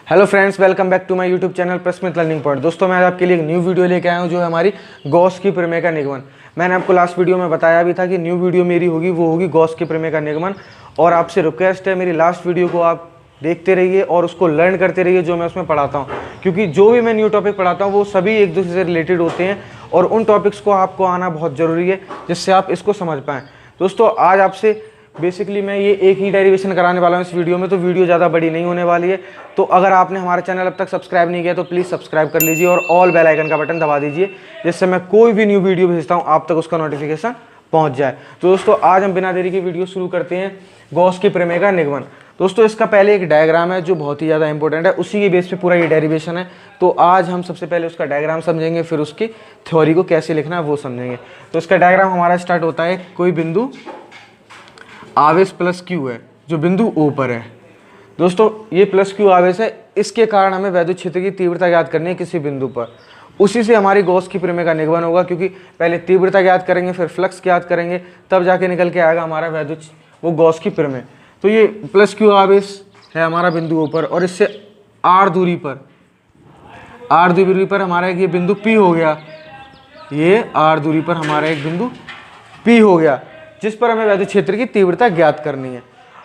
Hello friends, welcome back to my YouTube channel Prasmit learning point. दोस्तों, मैं आज आपके लिए एक न्यू वीडियो लेके आया हूँ जो है हमारी गॉस की प्रमेय का निगमन। मैंने आपको लास्ट वीडियो में बताया भी था कि न्यू वीडियो मेरी होगी, वो होगी गॉस की प्रमेय का निगमन। और आपसे रिक्वेस्ट है, मेरी लास्ट वीडियो को आप देखते रहिए और उसको लर्न करते रहिए जो मैं उसमें पढ़ाता हूँ, क्योंकि जो भी मैं न्यू टॉपिक पढ़ाता हूँ वो सभी एक दूसरे से रिलेटेड होते हैं और उन टॉपिक्स को आपको आना बहुत ज़रूरी है जिससे आप इसको समझ पाएँ। दोस्तों, आज आपसे बेसिकली मैं ये एक ही डेरिवेशन कराने वाला हूँ इस वीडियो में, तो वीडियो ज़्यादा बड़ी नहीं होने वाली है। तो अगर आपने हमारा चैनल अब तक सब्सक्राइब नहीं किया तो प्लीज़ सब्सक्राइब कर लीजिए और ऑल बेल आइकन का बटन दबा दीजिए, जिससे मैं कोई भी न्यू वीडियो भेजता हूँ आप तक उसका नोटिफिकेशन पहुँच जाए। तो दोस्तों, आज हम बिना देरी की वीडियो शुरू करते हैं गॉस की प्रमेय का निगमन। दोस्तों, इसका पहले एक डायग्राम है जो बहुत ही ज़्यादा इंपॉर्टेंट है, उसी के बेस पे पूरा ये डेरिवेशन है। तो आज हम सबसे पहले उसका डायग्राम समझेंगे, फिर उसकी थ्योरी को कैसे लिखना है वो समझेंगे। तो इसका डायग्राम हमारा स्टार्ट होता है, कोई बिंदु आवेश प्लस क्यू है जो बिंदु ओ पर है। दोस्तों, ये प्लस क्यू आवेश है, इसके कारण हमें वैद्युत क्षेत्र की तीव्रता ज्ञात करनी है किसी बिंदु पर। उसी से हमारी गॉस की प्रमेय का निगमन होगा, क्योंकि पहले तीव्रता ज्ञात करेंगे, फिर फ्लक्स ज्ञात करेंगे, तब जाके निकल के आएगा हमारा वैद्युत वो गॉस की प्रमेय। तो ये प्लस क्यू आवेश है हमारा बिंदु ओ पर, और इससे आर दूरी पर हमारा एक ये बिंदु पी हो गया। ये आर दूरी पर हमारा एक बिंदु पी हो गया, जिस पर हमें वैद्युत क्षेत्र की तीव्रता ज्ञात करनी है।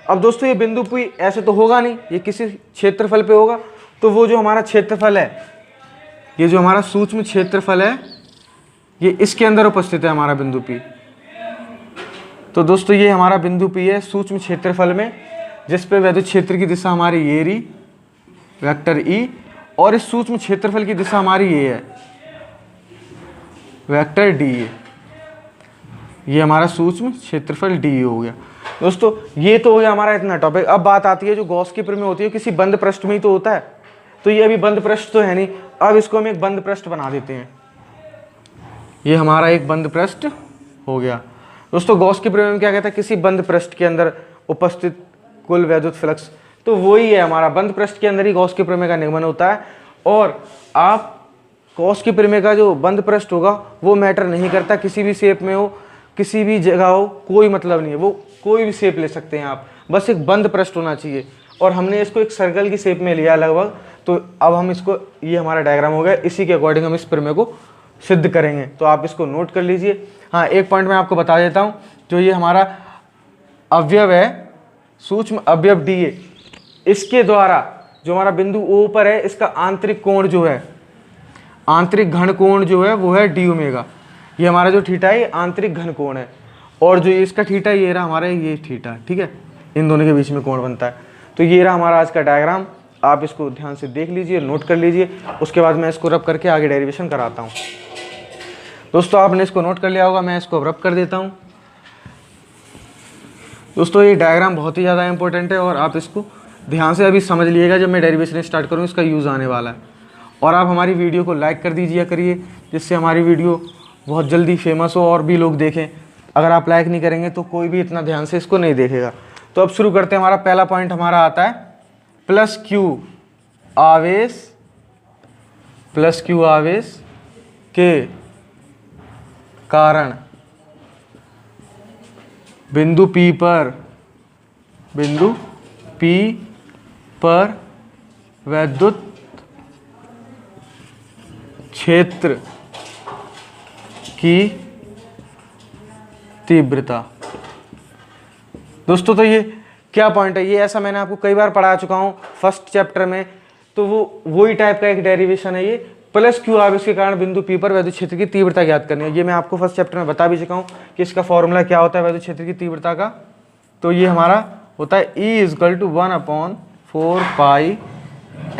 अब दोस्तों, ये बिंदु पी ऐसे तो होगा नहीं, ये किसी क्षेत्रफल पे होगा। तो वो जो हमारा क्षेत्रफल है, ये जो हमारा सूक्ष्म क्षेत्रफल है, ये इसके अंदर उपस्थित है हमारा बिंदु पी। तो दोस्तों, ये हमारा बिंदु पी है सूक्ष्म क्षेत्रफल में, जिस पे वैद्युत क्षेत्र की दिशा हमारी ये रही, वेक्टर ई, और इस सूक्ष्म क्षेत्रफल की दिशा हमारी ये है, वेक्टर डी। ये हमारा सूक्ष्म क्षेत्रफल डी हो गया। दोस्तों, ये तो हो गया हमारा इतना टॉपिक। अब बात आती है जो गॉस की प्रमेय होती है, किसी बंद पृष्ठ में ही तो होता है। तो ये अभी बंद पृष्ठ तो है नहीं, अब इसको हम एक बंद पृष्ठ बना देते हैं। ये हमारा एक बंद पृष्ठ हो गया। दोस्तों, गॉस की प्रमेय में क्या कहता है, किसी बंद पृष्ठ के अंदर उपस्थित कुल वैद्युत फ्लक्स, तो वही है हमारा बंद पृष्ठ के अंदर ही गॉस की प्रमेय का निगमन होता है। और आप गॉस की प्रमेय का जो बंद पृष्ठ होगा वो मैटर नहीं करता, किसी भी शेप में हो, किसी भी जगह हो, कोई मतलब नहीं है, वो कोई भी शेप ले सकते हैं आप, बस एक बंद पृष्ठ होना चाहिए। और हमने इसको एक सर्कल की शेप में लिया लगभग। तो अब हम इसको, ये हमारा डायग्राम हो गया, इसी के अकॉर्डिंग हम इस प्रमेय को सिद्ध करेंगे। तो आप इसको नोट कर लीजिए। हाँ, एक पॉइंट मैं आपको बता देता हूँ, जो ये हमारा अवयव है, सूक्ष्म अवयव डी ए, इसके द्वारा जो हमारा बिंदु ओ पर है, इसका आंतरिक कोण जो है, आंतरिक घन कोण जो है वो है डी ओमेगा। ये हमारा जो थीटा है, ये आंतरिक घन कोण है, और जो इसका थीटा ये रहा हमारा, ये थीटा, ठीक है, इन दोनों के बीच में कोण बनता है। तो ये रहा हमारा आज का डायग्राम। आप इसको ध्यान से देख लीजिए, नोट कर लीजिए, उसके बाद मैं इसको रब करके आगे डेरिवेशन कराता हूँ। दोस्तों, आपने इसको नोट कर लिया होगा, मैं इसको रब कर देता हूँ। दोस्तों, ये डायग्राम बहुत ही ज़्यादा इंपॉर्टेंट है और आप इसको ध्यान से अभी समझ लीजिएगा, जब मैं डेरिवेशन स्टार्ट करूँ इसका यूज़ आने वाला है। और आप हमारी वीडियो को लाइक कर दीजिए करिए, जिससे हमारी वीडियो बहुत जल्दी फेमस हो और भी लोग देखें। अगर आप लाइक नहीं करेंगे तो कोई भी इतना ध्यान से इसको नहीं देखेगा। तो अब शुरू करते हैं। हमारा पहला पॉइंट हमारा आता है, प्लस क्यू आवेश के कारण बिंदु P पर वैद्युत क्षेत्र की तीव्रता। दोस्तों, तो ये क्या पॉइंट है, ये ऐसा मैंने आपको कई बार पढ़ा चुका हूँ फर्स्ट चैप्टर में। तो वो वही टाइप का एक डेरिवेशन है ये, प्लस क्यू आवेश के कारण बिंदु पी पर वैद्युत क्षेत्र की तीव्रता ज्ञात करनी है। ये मैं आपको फर्स्ट चैप्टर में बता भी चुका हूँ कि इसका फॉर्मूला क्या होता है वैद्युत क्षेत्र की तीव्रता का। तो ये हमारा होता है E = 1/4 pi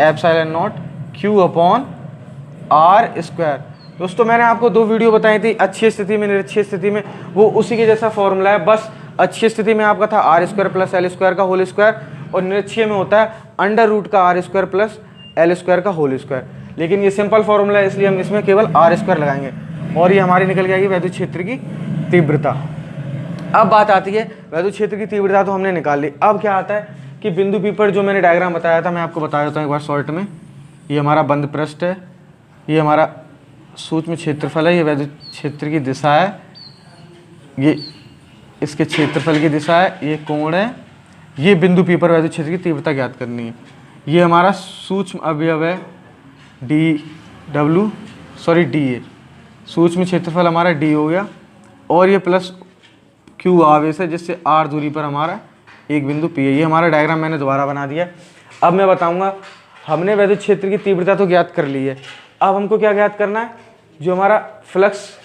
epsilon not Q/r²। दोस्तों, मैंने आपको दो वीडियो बताई थी, अच्छी स्थिति में, निरक्षीय स्थिति में, वो उसी के जैसा फॉर्मूला है। बस अच्छी स्थिति में आपका था r² + l² का होल स्क्वायर, और निरक्षीय में होता है √r² + l² का होल स्क्वायर। लेकिन ये सिंपल फॉर्मूला है, इसलिए हम इसमें केवल r² लगाएंगे और ये हमारी निकल के आएगी वैद्युत क्षेत्र की तीव्रता। अब बात आती है, वैद्युत क्षेत्र की तीव्रता तो हमने निकाल ली। अब क्या आता है कि बिंदु P पर जो मैंने डायग्राम बताया था, मैं आपको बता देता हूँ एक बार शॉर्ट में। ये हमारा बंद पृष्ठ है, ये हमारा सूक्ष्म क्षेत्रफल है, ये वैद्युत क्षेत्र की दिशा है, ये इसके क्षेत्रफल की दिशा है, ये कोण है, ये बिंदु P पर वैद्युत क्षेत्र की तीव्रता ज्ञात करनी है। ये हमारा सूक्ष्म अवयव है डी ए, सूक्ष्म क्षेत्रफल हमारा डी हो गया, और ये प्लस क्यू आवेश है जिससे आर दूरी पर हमारा एक बिंदु पी है। ये हमारा डायग्राम मैंने दोबारा बना दिया है। अब मैं बताऊंगा, हमने वैद्युत क्षेत्र की तीव्रता तो ज्ञात कर ली है, अब हमको क्या ज्ञात करना है, जो हमारा फ्लक्स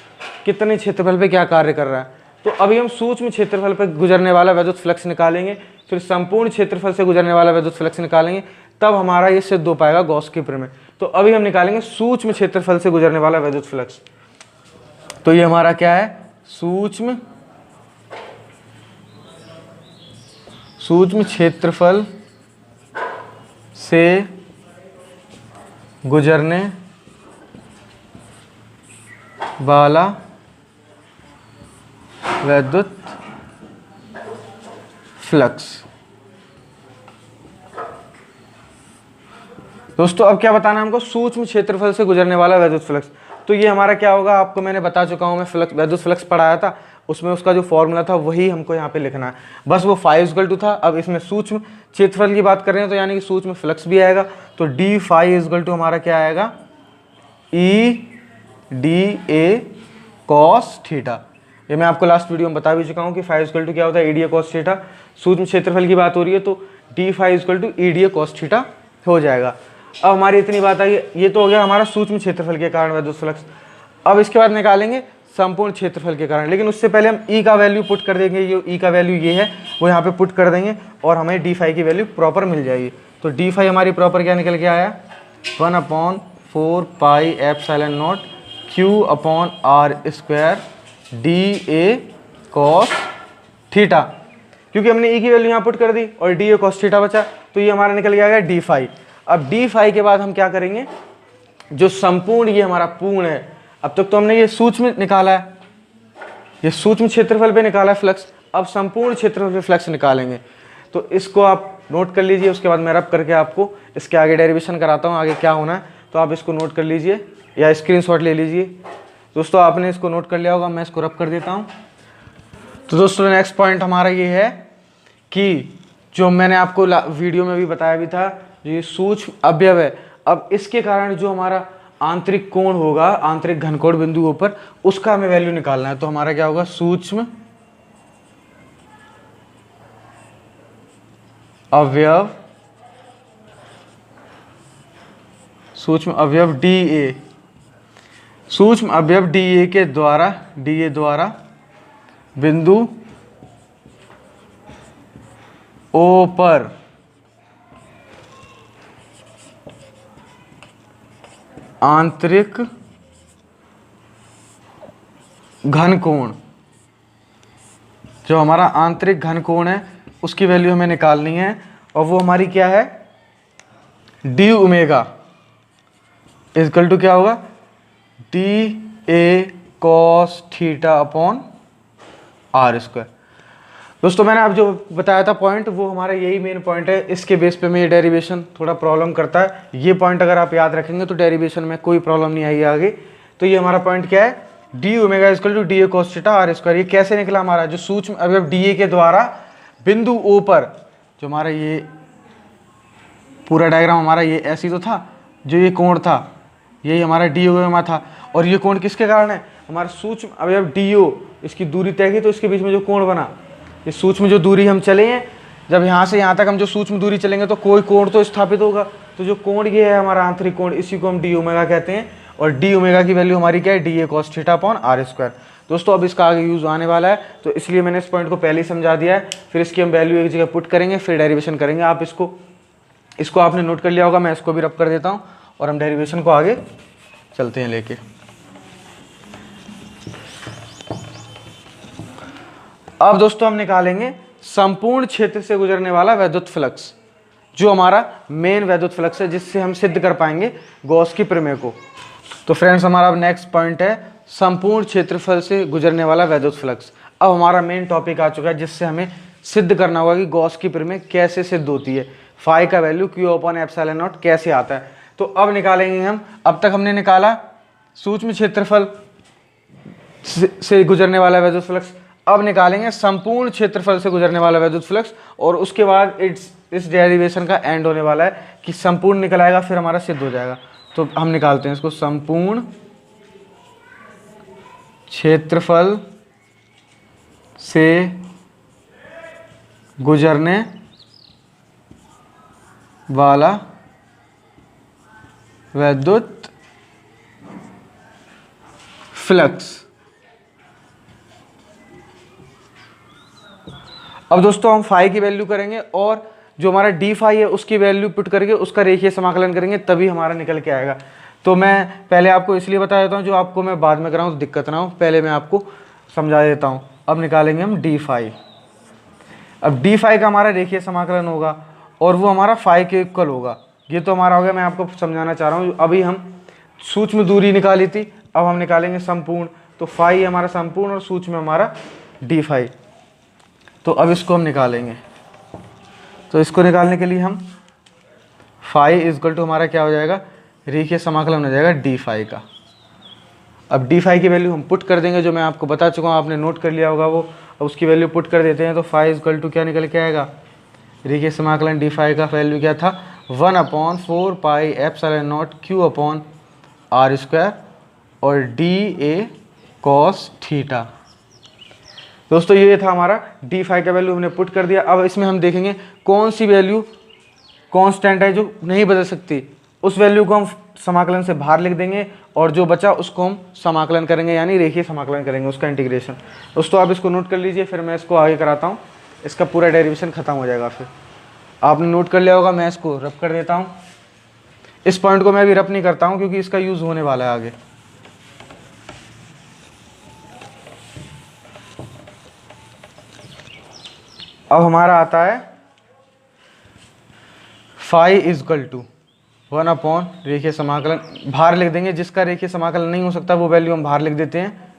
कितने क्षेत्रफल पे क्या कार्य कर रहा है। तो अभी हम सूक्ष्म क्षेत्रफल पर गुजरने वाला वैद्युत फ्लक्स निकालेंगे, फिर संपूर्ण क्षेत्रफल से गुजरने वाला वैद्युत फ्लक्स निकालेंगे, तब हमारा ये सिद्ध हो पाएगा गॉस के प्रमेय। तो अभी हम निकालेंगे सूक्ष्म क्षेत्रफल से गुजरने वाला वैद्युत फ्लक्स। तो ये हमारा क्या है, सूक्ष्म क्षेत्रफल से गुजरने वाला वैद्युत फ्लक्स। दोस्तों अब क्या बताना है हमको, सूक्ष्म क्षेत्रफल से गुजरने वाला वैद्युत फ्लक्स। तो ये हमारा क्या होगा, आपको मैंने बता चुका हूं, मैं फ्लक्स वैद्युत फ्लक्स पढ़ाया था, उसमें उसका जो फॉर्मूला था वही हमको यहाँ पे लिखना है, बस वो φ था। अब इसमें सूक्ष्म क्षेत्रफल की बात कर रहे हैं तो यानी कि सूक्ष्म फ्लक्स भी आएगा, तो डी फाई हमारा क्या आएगा, ई डी ए कॉस थीटा। ये मैं आपको लास्ट वीडियो में बता भी चुका हूँ कि फाई क्या होता है, E d A cos theta. सूक्ष्म क्षेत्रफल की बात हो रही है तो d phi E d A cos theta हो जाएगा। अब हमारी इतनी बात आई, ये तो हो गया हमारा सूक्ष्म क्षेत्रफल के कारण वैद्युत फ्लक्स। अब इसके बाद निकालेंगे संपूर्ण क्षेत्रफल के कारण, लेकिन उससे पहले हम ई का वैल्यू पुट कर देंगे। ये ई का वैल्यू ये है, वो यहाँ पे पुट कर देंगे और हमें डी फाई की वैल्यू प्रॉपर मिल जाएगी। तो डी फाई हमारी प्रॉपर क्या निकल के आया, 1/4 pi epsilon naught q upon r square d A cos theta, क्योंकि हमने ई की वैल्यू यहाँ पुट कर दी और डी ए कॉस थीटा बचा, तो ये हमारा निकल गया डी फाई। अब डी फाई के बाद हम क्या करेंगे, जो संपूर्ण ये हमारा पूर्ण है, अब तक तो हमने ये सूक्ष्म निकाला है, ये सूक्ष्म क्षेत्रफल पे निकाला है फ्लक्स, अब संपूर्ण क्षेत्रफल पे फ्लक्स निकालेंगे। तो इसको आप नोट कर लीजिए, उसके बाद मैं रब करके आपको इसके आगे डेरिवेशन कराता हूँ, आगे क्या होना है, तो आप इसको नोट कर लीजिए या स्क्रीनशॉट ले लीजिए। दोस्तों आपने इसको नोट कर लिया होगा, मैं इसको रब कर देता हूँ। तो दोस्तों नेक्स्ट पॉइंट हमारा ये है कि जो मैंने आपको वीडियो में भी बताया भी था, जो ये सूक्ष्म अवयव है, अब इसके कारण जो हमारा आंतरिक कोण होगा, आंतरिक घनकोण बिंदुओं पर, उसका हमें वैल्यू निकालना है। तो हमारा क्या होगा, सूक्ष्म अवयव डी ए, सूक्ष्म अवयव डी ए के द्वारा, डी ए द्वारा बिंदु ओ पर आंतरिक घनकोण, जो हमारा आंतरिक घनकोण है उसकी वैल्यू हमें निकालनी है, और वो हमारी क्या है, डी ओमेगा इक्वल टू क्या होगा, d A cos theta upon r square. दोस्तों मैंने अब जो बताया था पॉइंट, वो हमारा यही मेन पॉइंट है, इसके बेस पे में ये डेरिवेशन थोड़ा प्रॉब्लम करता है। ये पॉइंट अगर आप याद रखेंगे तो डेरिवेशन में कोई प्रॉब्लम नहीं आएगी आगे। तो ये हमारा पॉइंट क्या है, d omega equal to d A cos theta r square. ये कैसे निकला हमारा, जो सूक्ष्म अवयव डी ए के द्वारा बिंदु ओ पर, जो हमारा ये पूरा डायग्राम हमारा ये ऐसी तो था, जो ये कोण था यही हमारा डी ओमेगा था, और ये कोण किसके कारण है, हमारा सूक्ष्म अवयव डी ओ, इसकी दूरी तय की तो इसके बीच में जो कोण बना, ये सूक्ष्म जो दूरी हम चले हैं, जब यहाँ से यहाँ तक हम जो सूक्ष्म दूरी चलेंगे तो कोई कोण तो स्थापित होगा, तो जो कोण ये है हमारा आंतरिक कोण, इसी को हम डी ओमेगा कहते हैं, और डी ओमेगा की वैल्यू हमारी क्या है, d A cos theta upon r square. दोस्तों अब इसका आगे यूज आने वाला है, तो इसलिए मैंने इस पॉइंट को पहले ही समझा दिया है, फिर इसकी हम वैल्यू एक जगह पुट करेंगे, फिर डेरिवेशन करेंगे। आप इसको आपने नोट कर लिया होगा, मैं इसको भी रब कर देता हूँ और हम डेरिवेशन को आगे चलते हैं लेके। अब दोस्तों हम निकालेंगे संपूर्ण क्षेत्र से गुजरने वाला वैद्युत फ्लक्स, जो हमारा मेन वैद्युत फ्लक्स है, जिससे हम सिद्ध कर पाएंगे गॉस की प्रमेय को। तो फ्रेंड्स हमारा अब नेक्स्ट पॉइंट है संपूर्ण क्षेत्रफल से गुजरने वाला वैद्युत फ्लक्स। अब हमारा मेन टॉपिक आ चुका है, जिससे हमें सिद्ध करना होगा कि गॉस की प्रमेय कैसे सिद्ध होती है, फाई का value Q upon epsilon not कैसे आता है। तो अब निकालेंगे हम, अब तक हमने निकाला सूक्ष्म क्षेत्रफल से गुजरने वाला वैद्युत फ्लक्स, अब निकालेंगे संपूर्ण क्षेत्रफल से गुजरने वाला विद्युत फ्लक्स, और उसके बाद इस डेरिवेशन का एंड होने वाला है कि संपूर्ण निकल आएगा, फिर हमारा सिद्ध हो जाएगा। तो हम निकालते हैं इसको, संपूर्ण क्षेत्रफल से गुजरने वाला विद्युत फ्लक्स। अब दोस्तों हम फाई की वैल्यू करेंगे और जो हमारा डी फाई है उसकी वैल्यू पुट करके उसका रेखीय समाकलन करेंगे, तभी हमारा निकल के आएगा। तो मैं पहले आपको इसलिए बता देता हूँ, जो आपको मैं बाद में कराऊँ तो दिक्कत ना हो, पहले मैं आपको समझा देता हूँ। अब निकालेंगे हम डी फाई। अब डी फाई का हमारा रेखीय समाकलन होगा और वो हमारा फाई के इक्वल होगा। ये तो हमारा हो गया, मैं आपको समझाना चाह रहा हूँ। अभी हम सूक्ष्म दूरी निकाली थी, अब हम निकालेंगे संपूर्ण। तो फाई हमारा संपूर्ण और सूक्ष्म हमारा डी फाई। तो अब इसको हम निकालेंगे। तो इसको निकालने के लिए हम फाई इजकल टू हमारा क्या हो जाएगा, रेखीय समाकलन हो जाएगा डी फाई का। अब डी फाई की वैल्यू हम पुट कर देंगे, जो मैं आपको बता चुका हूँ, आपने नोट कर लिया होगा वो। अब उसकी वैल्यू पुट कर देते हैं। तो फाई इजकल टू क्या निकल के आएगा, रेखीय समाकलन डी फाई का वैल्यू क्या था, 1/4 pi epsilon naught q upon r square और डी ए कॉस थीटा। दोस्तों ये था हमारा डी फाई का वैल्यू, हमने पुट कर दिया। अब इसमें हम देखेंगे कौन सी वैल्यू कांस्टेंट है जो नहीं बदल सकती, उस वैल्यू को हम समाकलन से बाहर लिख देंगे और जो बचा उसको हम समाकलन करेंगे, यानी रेखीय समाकलन करेंगे, उसका इंटीग्रेशन। दोस्तों आप इसको नोट कर लीजिए, फिर मैं इसको आगे कराता हूँ, इसका पूरा डेरिवेशन खत्म हो जाएगा। फिर आपने नोट कर लिया होगा, मैं इसको रब कर देता हूँ। इस पॉइंट को मैं अभी रब नहीं करता हूँ क्योंकि इसका यूज़ होने वाला है आगे। अब हमारा आता है फाई इजकल टू 1/, रेखीय समाकलन बाहर लिख देंगे, जिसका रेखीय समाकलन नहीं हो सकता वो वैल्यू हम बाहर लिख देते हैं,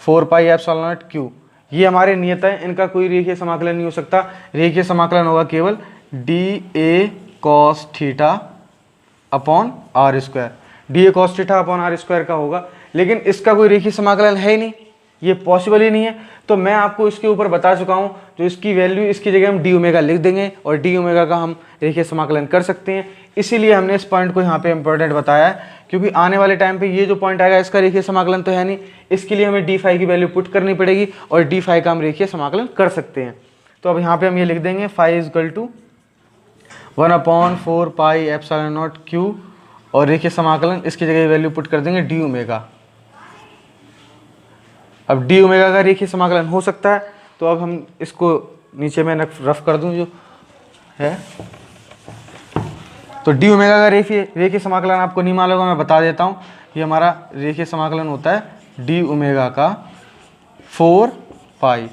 4 पाई एप्सिलॉन नॉट क्यू। ये हमारे नियत है, इनका कोई रेखीय समाकलन नहीं हो सकता। रेखीय समाकलन होगा केवल d A cos theta upon r square. D A cos theta upon r square का होगा, लेकिन इसका कोई रेखीय समाकलन है ही नहीं, ये पॉसिबल ही नहीं है। तो मैं आपको इसके ऊपर बता चुका हूँ, जो इसकी वैल्यू, इसकी जगह हम डी ओमेगा लिख देंगे और डी ओमेगा का हम रेखीय समाकलन कर सकते हैं। इसीलिए हमने इस पॉइंट को यहाँ पे इंपॉर्टेंट बताया है, क्योंकि आने वाले टाइम पे ये जो पॉइंट आएगा इसका रेखीय समाकलन तो है नहीं, इसके लिए हमें डी फाई की वैल्यू पुट करनी पड़ेगी और डी फाई का हम रेखीय समाकलन कर सकते हैं। तो अब यहाँ पे हम ये लिख देंगे, phi equal to 1/4 pi epsilon naught q और रेखीय समाकलन, इसकी जगह वैल्यू पुट कर देंगे डी ओमेगा। अब डी ओमेगा का रेखीय समाकलन हो सकता है, तो अब हम इसको नीचे में रफ कर दूं जो है। तो डी ओमेगा का रेखीय समाकलन आपको नहीं मालूम होगा, मैं बता देता हूँ। ये हमारा रेखीय समाकलन होता है डी ओमेगा का 4 पाई।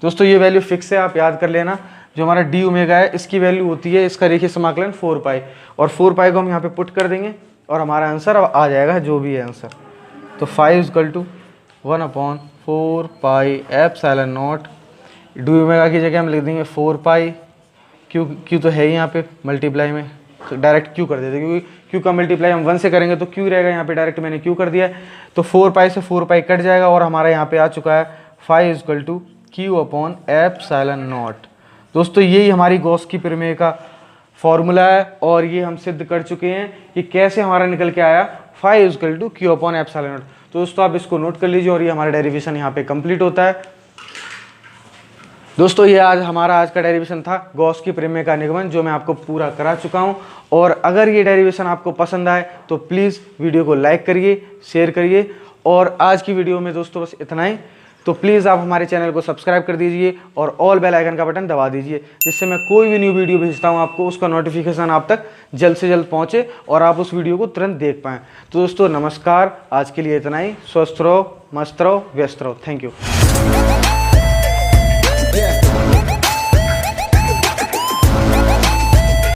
दोस्तों ये वैल्यू फिक्स है, आप याद कर लेना। जो हमारा डी ओमेगा है इसकी वैल्यू होती है, इसका रेखीय समाकलन 4 पाई, और 4 पाई को हम यहाँ पे पुट कर देंगे और हमारा आंसर अब आ जाएगा, जो भी है आंसर। तो 5 equal to 1/4 pi epsilon naught, d omega की जगह हम लिख देंगे 4 पाई, क्यू तो है ही यहाँ पे मल्टीप्लाई में, तो डायरेक्ट क्यू कर देते, क्योंकि क्यू का मल्टीप्लाई हम 1 से करेंगे तो क्यू रहेगा, यहाँ पे डायरेक्ट मैंने क्यू कर दिया है। तो 4 पाई से 4 पाई कट जाएगा और हमारा यहाँ पे आ चुका है 5 equal to q upon epsilon naught. दोस्तों यही हमारी गॉस की प्रमेय का फॉर्मूला है और ये हम सिद्ध कर चुके हैं कि कैसे हमारा निकल के आया 5 equal to q upon epsilon naught. तो दोस्तों आप इसको नोट कर लीजिए और ये हमारा डेरिवेशन यहाँ पे कंप्लीट होता है। दोस्तों ये आज का डेरिवेशन था गॉस की प्रमेय का निगमन, जो मैं आपको पूरा करा चुका हूँ। और अगर ये डेरिवेशन आपको पसंद आए तो प्लीज़ वीडियो को लाइक करिए, शेयर करिए। और आज की वीडियो में दोस्तों बस इतना ही। तो प्लीज़ आप हमारे चैनल को सब्सक्राइब कर दीजिए और ऑल बेल आइकन का बटन दबा दीजिए, जिससे मैं कोई भी न्यू वीडियो भेजता हूँ आपको उसका नोटिफिकेशन आप तक जल्द से जल्द पहुँचे और आप उस वीडियो को तुरंत देख पाएँ। तो दोस्तों नमस्कार, आज के लिए इतना ही। स्वस्थ रहो, मस्त रहो, व्यस्त रहो। Thank you.